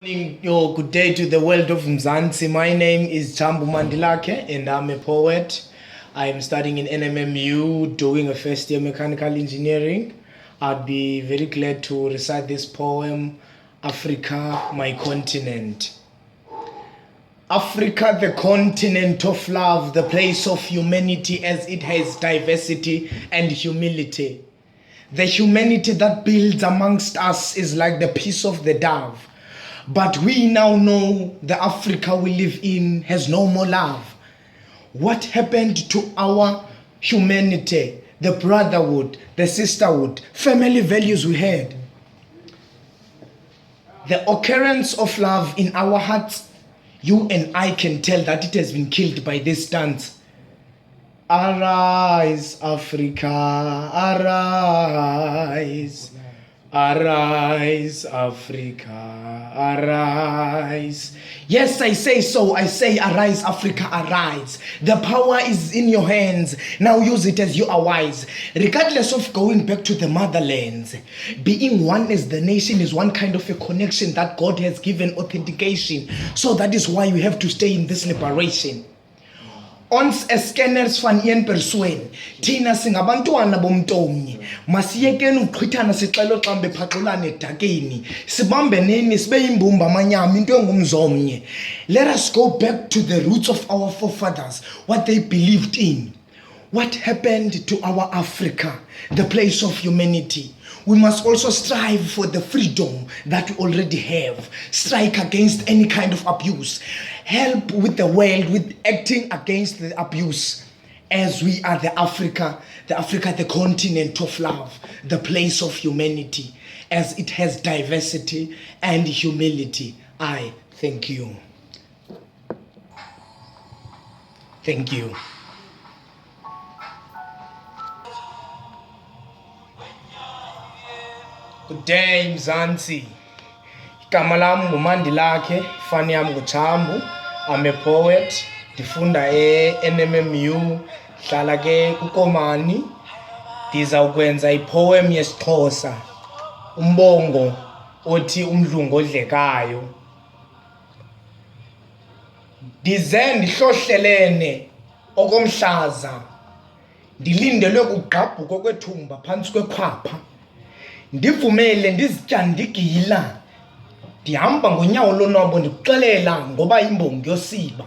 Yo, good day to the world of Mzansi. My name is Chambu Mandilake and I'm a poet. I am studying in NMMU, doing a first year mechanical engineering. I'd be very glad to recite this poem, Africa, my continent. Africa, the continent of love, the place of humanity as it has diversity and humility. The humanity that builds amongst us is like the peace of the dove. But we now know the Africa we live in has no more love. What happened to our humanity, the brotherhood, the sisterhood, family values we had? The occurrence of love in our hearts, you and I can tell that it has been killed by this dance. Arise, Africa, arise. Arise, Africa, arise. Yes, I say so. I say arise, Africa, arise. The power is in your hands. Now use it as you are wise. Regardless of going back to the motherlands, being one as the nation is one kind of a connection that God has given authentication. So that is why we have to stay in this liberation. Ons eskeners van een persoon thina singabantwana bomntomnye masiyekeni uqhithana sixelo xambe phaqulane edakeni sibambeneni sibe yimbumba amanyama into engumzomnye. Let us go back to the roots of our forefathers, what they believed in. What happened to our Africa, the place of humanity? We must also strive for the freedom that we already have. Strike against any kind of abuse. Help with the world with acting against the abuse. As we are the Africa, the continent of love, the place of humanity, as it has diversity and humility. I thank you. Thank you. Good day, Mzansi. Igama lami nguMandilake, fani yami nguChambu. I'm a poet. Ndifunda NMMU, hlala ke kuKomani. Ndizawukwenza ipoem yesiXhosa. Umbongo othi umdlungu odlekayo. Ndize ndihlohlelene okomhlaza. Ndilindelwe kugqabhuko kwethumba phantsi kwekhwapha. Ndivumele ndizitya ndigila. Ndihamba ngonyawo lonwabo ndikuxelela ngoba imbongi yosiba.